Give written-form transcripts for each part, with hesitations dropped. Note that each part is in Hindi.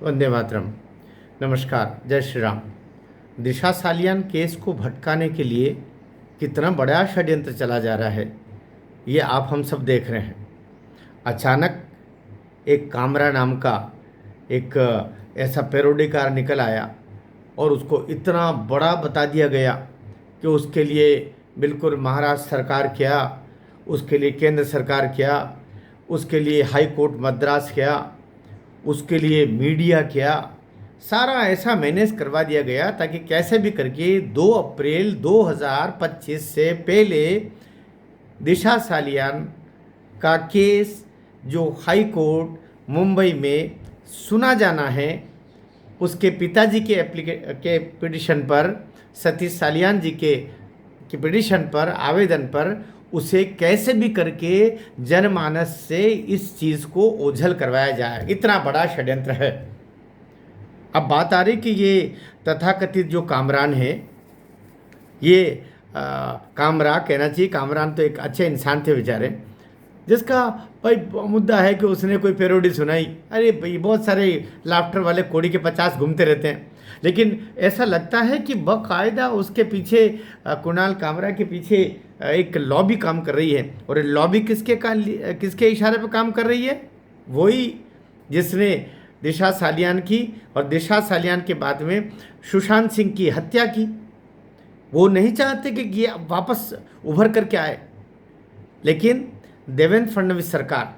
वंदे मातरम। नमस्कार, जय श्री राम। दिशा सालियान केस को भटकाने के लिए कितना बड़ा षड्यंत्र चला जा रहा है, ये आप हम सब देख रहे हैं। अचानक एक कामरा नाम का एक ऐसा पैरोडीकार निकल आया और उसको इतना बड़ा बता दिया गया कि उसके लिए बिल्कुल महाराष्ट्र सरकार क्या, उसके लिए केंद्र सरकार क्या, उसके लिए हाई कोर्ट मद्रास क्या, उसके लिए मीडिया क्या, सारा ऐसा मैनेज करवा दिया गया ताकि कैसे भी करके 2 अप्रैल 2025 से पहले दिशा सालियान का केस जो हाई कोर्ट मुंबई में सुना जाना है, उसके पिताजी के पिटिशन पर, सतीश सालियान जी के पिटिशन पर, आवेदन पर, उसे कैसे भी करके जनमानस से इस चीज़ को ओझल करवाया जाए। इतना बड़ा षड्यंत्र है। अब बात आ रही कि ये तथाकथित जो कामरान है, ये कामरा कहना चाहिए, कामरान तो एक अच्छे इंसान थे बेचारे, जिसका भाई मुद्दा है कि उसने कोई पैरोडी सुनाई। अरे भाई, बहुत सारे लाफ्टर वाले कोड़ी के 50 घूमते रहते हैं, लेकिन ऐसा लगता है कि बाकायदा उसके पीछे कुणाल कामरा के पीछे एक लॉबी काम कर रही है। और ये लॉबी किसके इशारे पर काम कर रही है? वही जिसने दिशा सालियान की और दिशा सालियान के बाद में सुशांत सिंह की हत्या की। वो नहीं चाहते कि ये वापस उभर करके आए, लेकिन देवेंद्र फडणवीस सरकार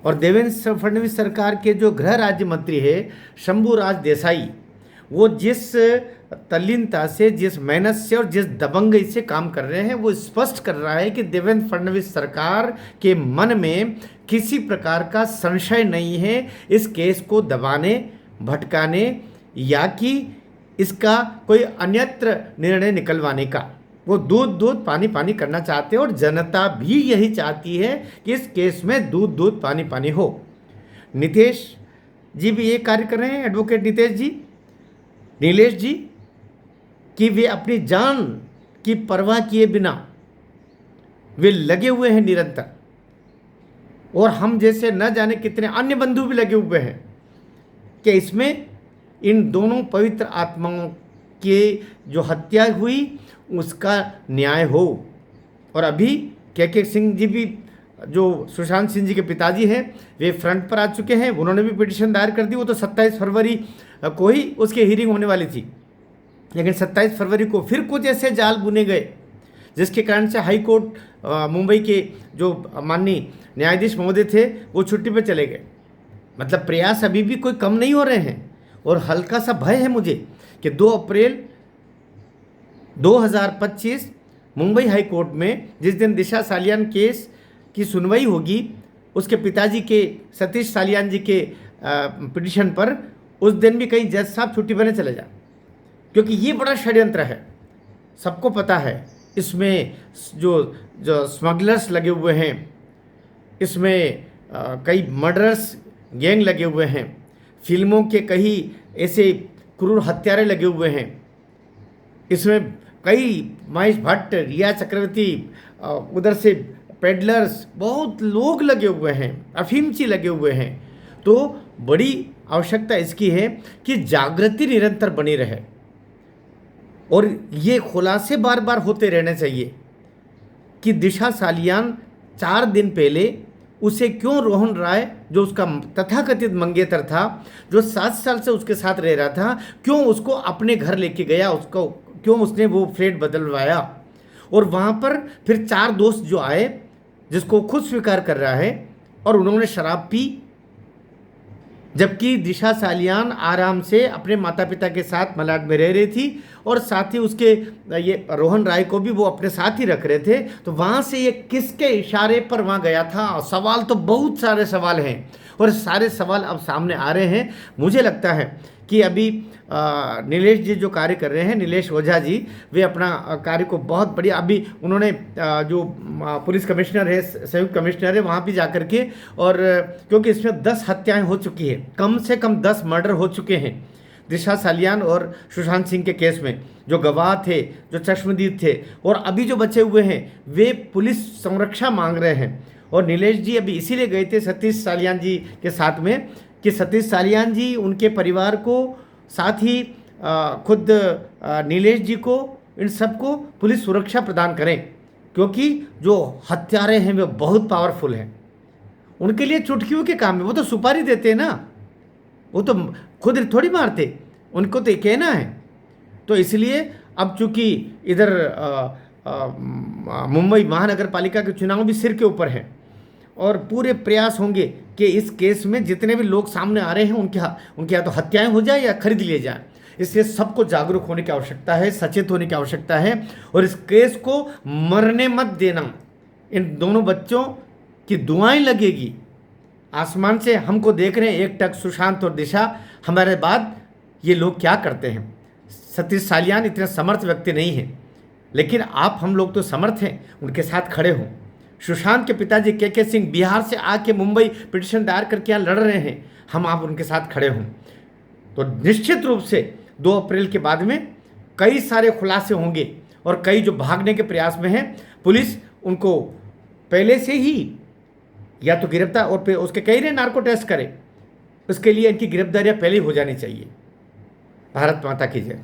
और देवेंद्र फडणवीस सरकार के जो गृह राज्य मंत्री है शंभूराज देसाई, वो जिस तल्लीनता से, जिस मेहनत से और जिस दबंगई से काम कर रहे हैं, वो स्पष्ट कर रहा है कि देवेंद्र फडणवीस सरकार के मन में किसी प्रकार का संशय नहीं है इस केस को दबाने, भटकाने या कि इसका कोई अन्यत्र निर्णय निकलवाने का। वो दूध पानी पानी करना चाहते हैं और जनता भी यही चाहती है कि इस केस में दूध पानी पानी हो। नीतीश जी भी ये कार्य कर रहे हैं, एडवोकेट नीलेश जी, कि वे अपनी जान की परवाह किए बिना वे लगे हुए हैं निरंतर। और हम जैसे न जाने कितने अन्य बंधु भी लगे हुए हैं कि इसमें इन दोनों पवित्र आत्माओं के जो हत्या हुई उसका न्याय हो। और अभी के सिंह जी भी, जो सुशांत सिंह जी के पिताजी हैं, वे फ्रंट पर आ चुके हैं। उन्होंने भी पिटीशन दायर कर दी। वो तो 27 फरवरी को ही उसकी हियरिंग होने वाली थी, लेकिन 27 फरवरी को फिर कुछ ऐसे जाल बुने गए जिसके कारण से हाई कोर्ट मुंबई के जो माननीय न्यायाधीश महोदय थे वो छुट्टी पर चले गए। मतलब प्रयास अभी भी कोई कम नहीं हो रहे हैं। और हल्का सा भय है मुझे कि 2 अप्रैल 2025 मुंबई हाई कोर्ट में जिस दिन दिशा सालियान केस की सुनवाई होगी, उसके पिताजी के सतीश सालियान जी के पिटिशन पर, उस दिन भी कहीं जज साहब छुट्टी पर चले जाए, क्योंकि ये बड़ा षड्यंत्र है। सबको पता है इसमें जो स्मगलर्स लगे हुए हैं, इसमें कई मर्डरर्स गैंग लगे हुए हैं, फिल्मों के कई ऐसे क्रूर हत्यारे लगे हुए हैं, इसमें कई महेश भट्ट, रिया चक्रवर्ती, उधर से पेडलर्स, बहुत लोग लगे हुए हैं, अफीमची लगे हुए हैं। तो बड़ी आवश्यकता इसकी है कि जागृति निरंतर बनी रहे और ये खुलासे बार बार होते रहने चाहिए कि दिशा सालियान 4 दिन पहले उसे क्यों रोहन राय, जो उसका तथाकथित मंगेतर था, जो 7 साल से उसके साथ रह रहा था, क्यों उसको अपने घर लेके गया, उसको क्यों उसने वो फ्लैट बदलवाया। और वहाँ पर फिर 4 दोस्त जो आए, जिसको खुद स्वीकार कर रहा है, और उन्होंने शराब पी, जबकि दिशा सालियान आराम से अपने माता पिता के साथ मलाड में रह रही थी और साथ ही उसके ये रोहन राय को भी वो अपने साथ ही रख रहे थे। तो वहाँ से ये किसके इशारे पर वहाँ गया था? सवाल तो बहुत सारे सवाल हैं और सारे सवाल अब सामने आ रहे हैं। मुझे लगता है कि अभी नीलेश जी जो कार्य कर रहे हैं, नीलेश ओझा जी, वे अपना कार्य को बहुत बढ़िया, अभी उन्होंने जो पुलिस कमिश्नर है, संयुक्त कमिश्नर है, वहाँ भी जाकर के, और क्योंकि इसमें 10 हत्याएं हो चुकी है, कम से कम 10 मर्डर हो चुके हैं दिशा सालियान और सुशांत सिंह के केस में। जो गवाह थे, जो चश्मदीद थे, और अभी जो बचे हुए हैं, वे पुलिस संरक्षा मांग रहे हैं। और नीलेश जी अभी इसीलिए गए थे सतीश सालियान जी के साथ में कि सतीश सालियान जी, उनके परिवार को, साथ ही खुद नीलेश जी को, इन सबको पुलिस सुरक्षा प्रदान करें, क्योंकि जो हत्यारे हैं वे बहुत पावरफुल हैं। उनके लिए चुटकियों के काम है, वो तो सुपारी देते हैं ना, वो तो खुद थोड़ी मारते, उनको तो कहना है। तो इसलिए अब चूंकि इधर मुंबई महानगर पालिका के चुनाव भी सिर के ऊपर है और पूरे प्रयास होंगे कि इस केस में जितने भी लोग सामने आ रहे हैं उनके या तो हत्याएं हो जाए या खरीद लिए जाए। इसलिए सबको जागरूक होने की आवश्यकता है, सचेत होने की आवश्यकता है और इस केस को मरने मत देना। इन दोनों बच्चों की दुआएं लगेगी। आसमान से हमको देख रहे हैं एकटक सुशांत और दिशा, हमारे बाद ये लोग क्या करते हैं। सतीश सालियान इतने समर्थ व्यक्ति नहीं हैं, लेकिन आप हम लोग तो समर्थ हैं, उनके साथ खड़े हों। सुशांत के पिताजी के सिंह बिहार से आके मुंबई पिटीशन दायर करके यहाँ लड़ रहे हैं, हम आप उनके साथ खड़े हों तो निश्चित रूप से 2 अप्रैल के बाद में कई सारे खुलासे होंगे और कई जो भागने के प्रयास में हैं, पुलिस उनको पहले से ही या तो गिरफ्तार और उसके कई रहे नार्को टेस्ट करे, उसके लिए इनकी गिरफ्तारियां पहले ही हो जानी चाहिए। भारत माता की जय।